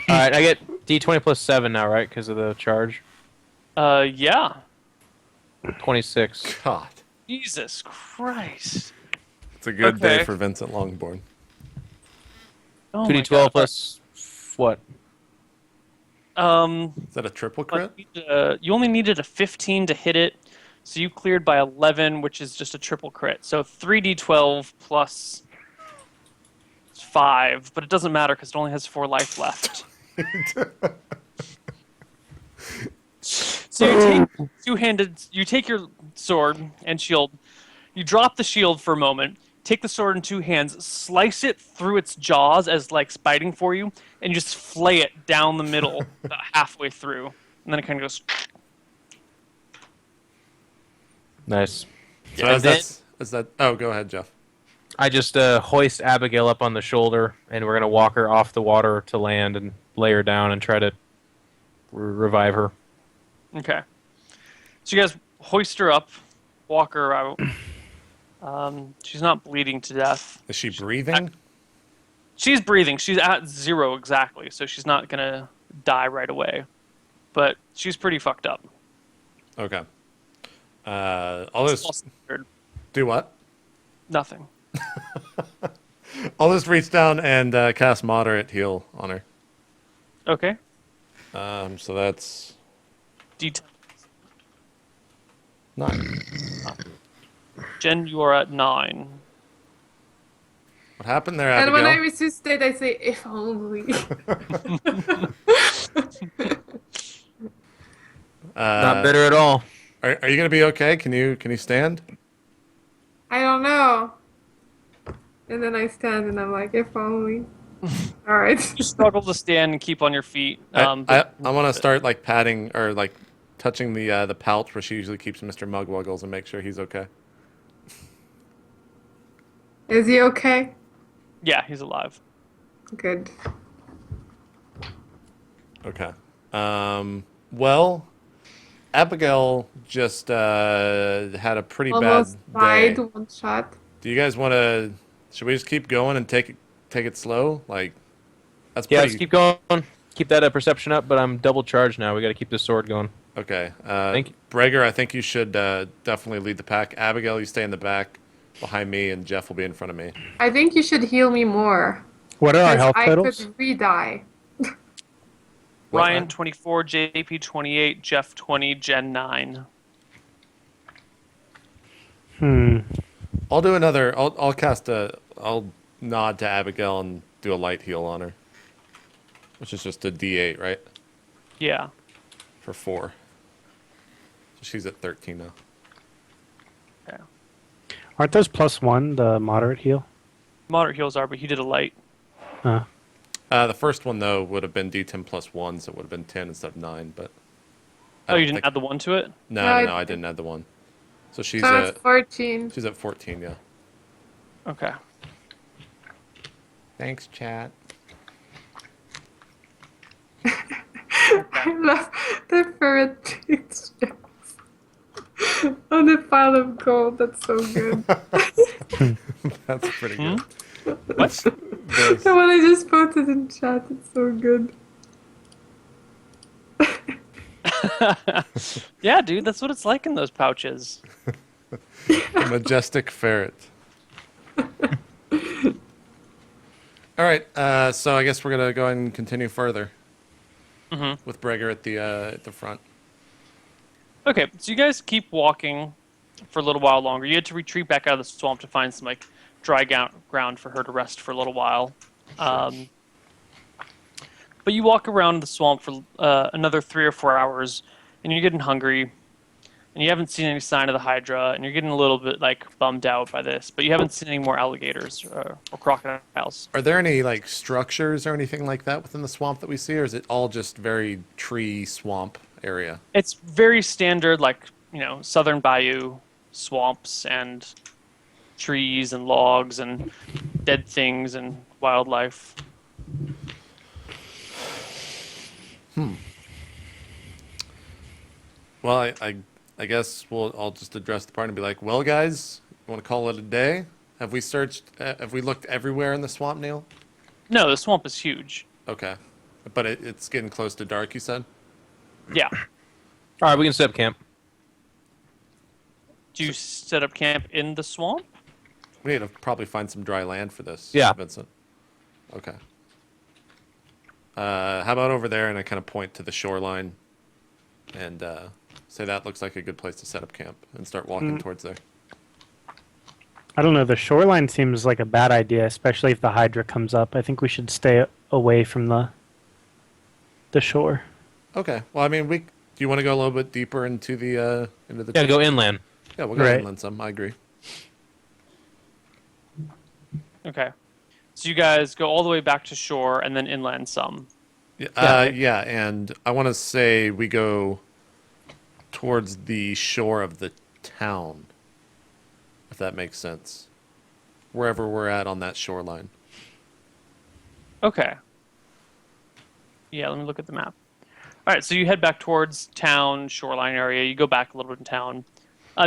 Alright, I get D20 plus 7 now, right? Because of the charge. Yeah. 26. God, Jesus Christ. it's a good day Okay. for Vincent Longbourn. Oh my 2D12 God. plus what? Is that a triple crit? You only needed a 15 to hit it, so you cleared by 11, which is just a triple crit. So 3d12 plus 5, but it doesn't matter because it only has 4 life left. So you take you take your sword and shield, you drop the shield for a moment, take the sword in 2 hands, slice it through its jaws as like biting for you, and you just flay it down the middle about halfway through, and then it kind of goes. Nice. So And then as that. Oh, go ahead, Jeff. I just hoist Abigail up on the shoulder, and we're going to walk her off the water to land and lay her down and try to revive her. Okay. So you guys hoist her up, walk her out. She's not bleeding to death. Is she breathing? She's breathing. She's at 0 exactly, so she's not gonna die right away. But she's pretty fucked up. Okay. I'll just do what? Nothing. I'll just reach down and cast moderate heal on her. Okay. So that's D10. 9. Jen, you are at 9. What happened there, And Abigail? when I resisted, I say, if only. Not bitter at all. Are you gonna be okay? Can you stand? I don't know. And then I stand and I'm like, if only. All right. You struggle to stand and keep on your feet. I want to start like patting or like touching the pouch where she usually keeps Mr. Mugwuggles and make sure he's okay. Is he okay? Yeah, he's alive. Good. Okay. Well, Abigail just had a pretty Almost bad died day. one shot. Do you guys want to? Should we just keep going and take it slow? Like that's Yeah, pretty. let's keep going. Keep that perception up, but I'm double charged now. We got to keep the sword going. Okay. Thank you. Breger, I think you should definitely lead the pack. Abigail, you stay in the back behind me, and Jeff will be in front of me. I think you should heal me more. What are our 'Cause health I totals? could re-die. Ryan 24, JP 28, Jeff 20, Jen 9. I'll do another. I'll cast a. I'll nod to Abigail and do a light heal on her, which is just a D8, right? Yeah. For 4. So she's at 13 now. Okay. Aren't those +1, the moderate heal? Moderate heals are, but he did a light. The first one though would have been D10 plus 1, so it would have been 10 instead of 9. But I Oh, don't you didn't think- add the 1 to it? No, No, no, I didn't add the 1. So she's So at it's 14. 14. Yeah. Okay. Thanks, chat. I love the ferret pictures on the pile of gold. That's so good. That's pretty good. What? The one I just posted in chat. It's so good. Yeah, dude, that's what it's like in those pouches. The majestic ferret. All right, so I guess we're gonna go ahead and continue further with Breger at the front. Okay, so you guys keep walking for a little while longer. You had to retreat back out of the swamp to find some like dry ground for her to rest for a little while. But you walk around the swamp for another 3 or 4 hours, and you're getting hungry, and you haven't seen any sign of the Hydra, and you're getting a little bit like bummed out by this. But you haven't seen any more alligators or crocodiles. Are there any like structures or anything like that within the swamp that we see, or is it all just very tree swamp area? It's very standard, like southern bayou swamps and trees and logs and dead things and wildlife. Well, I guess I'll just address the party and be like, well, guys, you want to call it a day? Have we looked everywhere in the swamp, Neil? No, the swamp is huge. Okay. But it's getting close to dark, you said? Yeah. All right, we can set up camp. Do you set up camp in the swamp? We need to probably find some dry land for this, Yeah. Vincent. Okay. How about over there? And I kind of point to the shoreline and say that looks like a good place to set up camp and start walking towards there. I don't know. The shoreline seems like a bad idea, especially if the Hydra comes up. I think we should stay away from the shore. Okay. Well, I mean, do you want to go a little bit deeper into the Yeah, go inland. Yeah, we'll go Right. inland some. I agree. Okay. So you guys go all the way back to shore and then inland some. Yeah, and I want to say we go towards the shore of the town, if that makes sense. Wherever we're at on that shoreline. Okay. Yeah, let me look at the map. All right, so you head back towards town, shoreline area. You go back a little bit in town.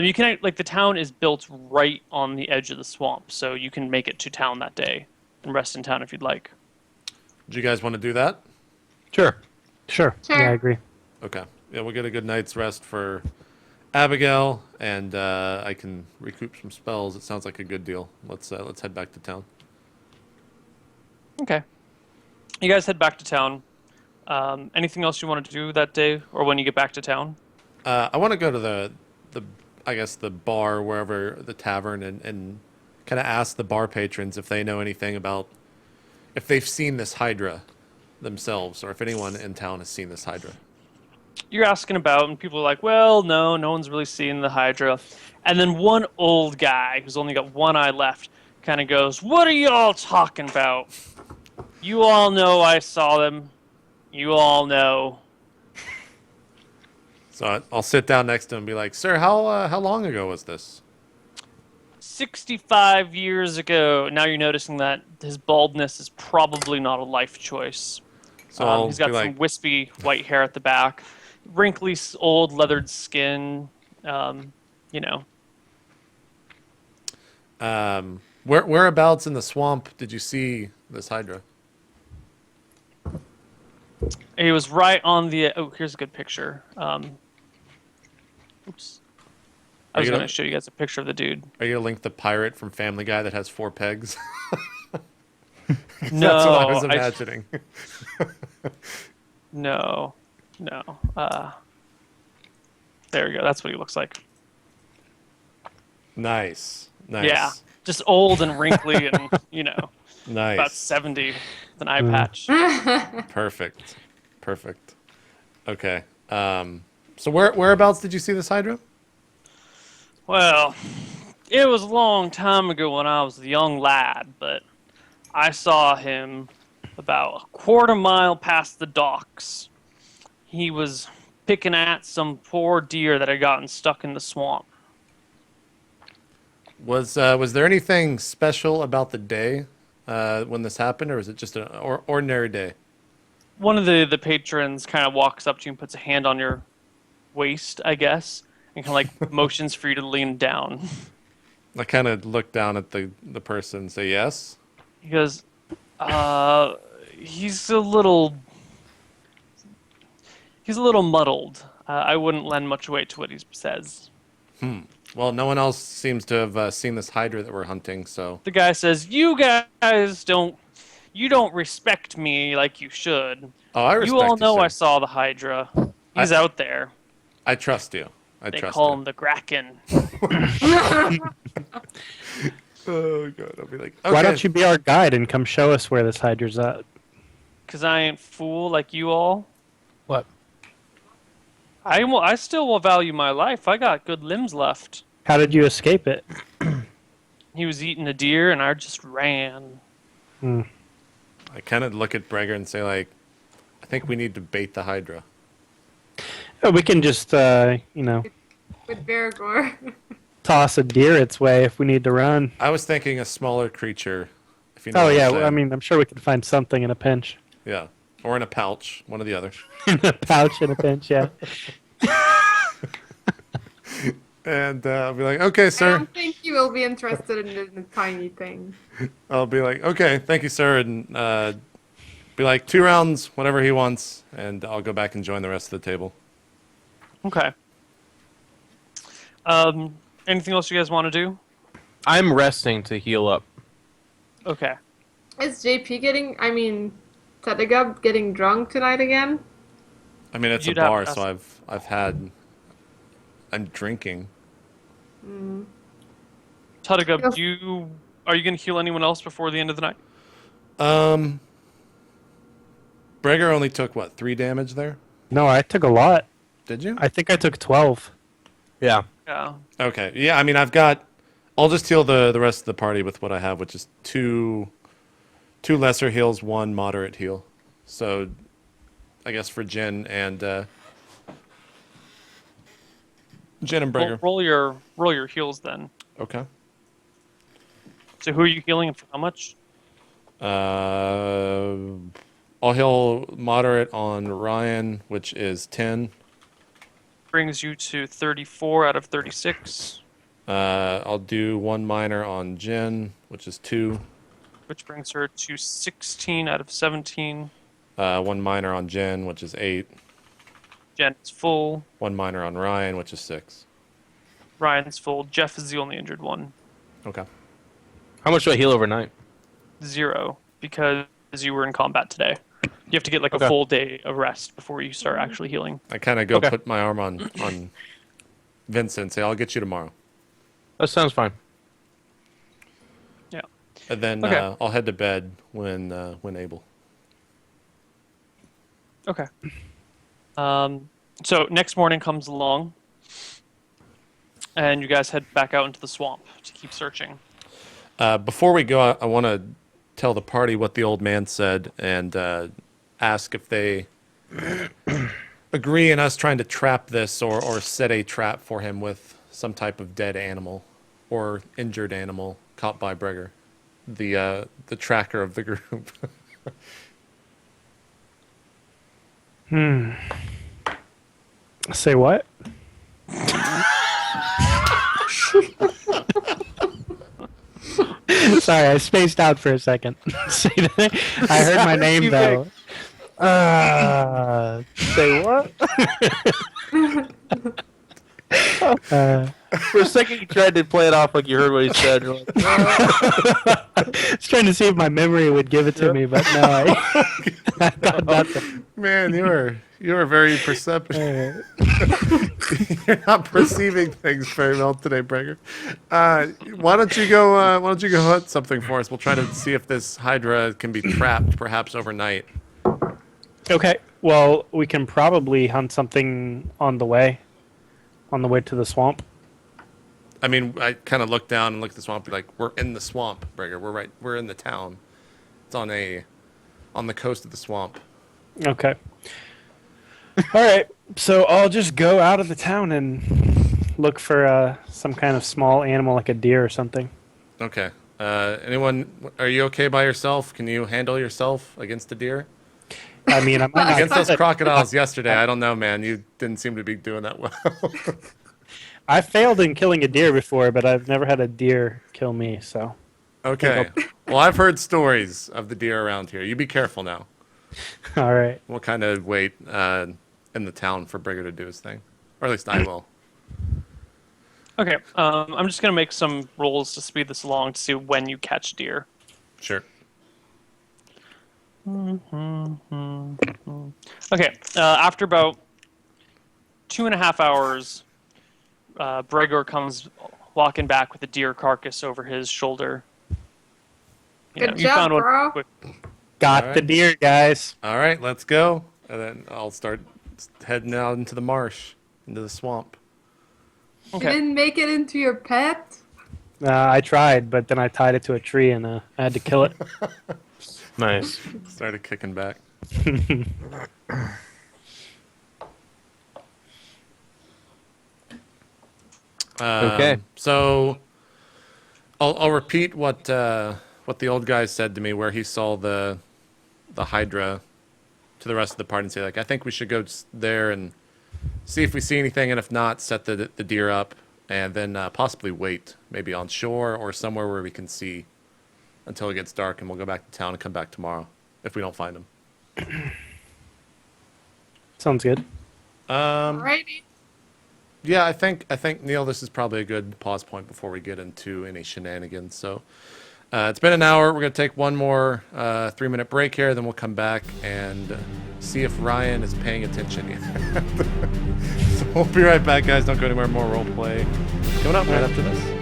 You can the town is built right on the edge of the swamp, so you can make it to town that day and rest in town if you'd like. Do you guys want to do that? Sure. Sure. Sure. Yeah, I agree. Okay. Yeah, we'll get a good night's rest for Abigail, and I can recoup some spells. It sounds like a good deal. Let's head back to town. Okay. You guys head back to town. Anything else you wanted to do that day, or when you get back to town? I want to go to the I guess the bar, wherever, the tavern, and kind of ask the bar patrons if they know anything about, if they've seen this Hydra themselves, or if anyone in town has seen this Hydra. You're asking about, and people are like, well, no one's really seen the Hydra. And then one old guy who's only got one eye left kind of goes, what are y'all talking about? You all know I saw them. You all know. So I'll sit down next to him and be like, sir, how long ago was this? 65 years ago. Now you're noticing that his baldness is probably not a life choice. So I'll He's got be some like, wispy white hair at the back, wrinkly, old, leathered skin. You know. whereabouts in the swamp did you see this Hydra? He was right on the. Oh, here's a good picture. Oops. I Are was you going gonna- to show you guys a picture of the dude. Are you gonna link the pirate from Family Guy that has 4 pegs? No, That's what I was imagining. no. There we go. That's what he looks like. Nice. Yeah, just old and wrinkly, and about Nice. 70 with an eye patch. Perfect. Okay. So whereabouts did you see this Hydra? Well, it was a long time ago when I was a young lad, but I saw him about a quarter mile past the docks. He was picking at some poor deer that had gotten stuck in the swamp. Was there anything special about the day when this happened, or was it just an ordinary day? One of the patrons kind of walks up to you and puts a hand on your waist, I guess, and kind of like motions for you to lean down. I kind of look down at the person and say yes. He goes, he's a little muddled. I wouldn't lend much weight to what he says. Well, no one else seems to have seen this Hydra that we're hunting, so... The guy says, you guys don't respect me like you should. Oh, I respect You all know sir. I saw the Hydra. He's out there. I trust you. They call him the Kraken. Oh, God. I'll be like, okay. Why don't you be our guide and come show us where this Hydra's at? Because I ain't fool like you all. What? I still will value my life. I got good limbs left. How did you escape it? He was eating a deer, and I just ran. I kind of look at Breger and say, like, I think we need to bait the Hydra. Oh, we can just, With Baragor. toss a deer its way if we need to run. I was thinking a smaller creature, if you know Oh, what I'm yeah. saying. I mean, I'm sure we could find something in a pinch. Yeah. Or in a pouch, one or the other. In a pouch in a pinch, yeah. And I'll be like, okay, I sir. don't think you will be interested in the tiny thing. I'll be like, okay, thank you, sir. And Be like 2 rounds, whatever he wants, and I'll go back and join the rest of the table. Okay. Anything else you guys want to do? I'm resting to heal up. Okay. Is JP Tadagub getting drunk tonight again? I mean, it's You'd a have bar, to so I'm drinking. Tadagub, Yes. are you going to heal anyone else before the end of the night? Breger only took, what, 3 damage there? No, I took a lot. Did you? I think I took 12. Yeah. Yeah. Okay. Yeah, I mean, I'll just heal the rest of the party with what I have, which is 2 lesser heals, 1 moderate heal. So, I guess for Jin and Breger. Roll your heals then. Okay. So who are you healing and for how much? I'll heal moderate on Ryan, which is 10. Brings you to 34 out of 36, I'll do 1 minor on Jin, which is 2. which brings her to 16 out of 17. 1 minor on Jin, which is 8. Jen is full. 1 minor on Ryan, which is 6. Ryan's full. Jeff is the only injured one. Okay. How much do I heal overnight? 0, because you were in combat today. You have to get like Okay. a full day of rest before you start actually healing. I kind of go Okay. put my arm on Vincent and say, I'll get you tomorrow. That sounds fine. Yeah. And then Okay. I'll head to bed when able. Okay. So next morning comes along, and you guys head back out into the swamp to keep searching. Before we go, I want to tell the party what the old man said and ask if they agree in us trying to trap this or set a trap for him with some type of dead animal or injured animal caught by Breger, the tracker of the group. Say what? Sorry, I spaced out for a second. Say that. I heard my name though. Say what? For a second, you tried to play it off like you heard what he said. You're like, I was trying to see if my memory would give it to me, but no, I got nothing. Man, you are very perceptive. Alright. You're not perceiving things very well today, Breger. Why don't you go hunt something for us? We'll try to see if this Hydra can be trapped, perhaps overnight. Okay, well, we can probably hunt something on the way to the swamp. I mean, I kind of look down and look at the swamp, like we're in the swamp, Breger. We're in the town. It's on the coast of the swamp. Okay. All right, so I'll just go out of the town and look for some kind of small animal like a deer or something. Okay. Anyone? Are you okay by yourself? Can you handle yourself against a deer? I mean, I might not Against those crocodiles yesterday, I don't know, man. You didn't seem to be doing that well. I failed in killing a deer before, but I've never had a deer kill me, so. Okay. Well, I've heard stories of the deer around here. You be careful now. All right. We'll kind of wait in the town for Breger to do his thing. Or at least I will. Okay. I'm just gonna make some rolls to speed this along to see when you catch deer. Sure. Okay. After about 2.5 hours, Bregor comes walking back with a deer carcass over his shoulder. Good You job, found one bro. quick. Got All the right. deer, guys. All right, let's go. And then I'll start heading out into the marsh, into the swamp. You Okay. didn't make it into your pet? I tried, but then I tied it to a tree and I had to kill it. nice. Started kicking back. Okay. So I'll repeat what the old guy said to me, where he saw the Hydra, to the rest of the party and say, like, I think we should go there and see if we see anything, and if not, set the deer up, and then possibly wait, maybe on shore or somewhere where we can see until it gets dark, and we'll go back to town and come back tomorrow if we don't find him. Sounds good. Alrighty. Yeah, I think Neil, this is probably a good pause point before we get into any shenanigans. So it's been an hour. We're gonna take one more 3-minute break here, then we'll come back and see if Ryan is paying attention either. So we'll be right back, guys. Don't go anywhere. More role play coming up right after this.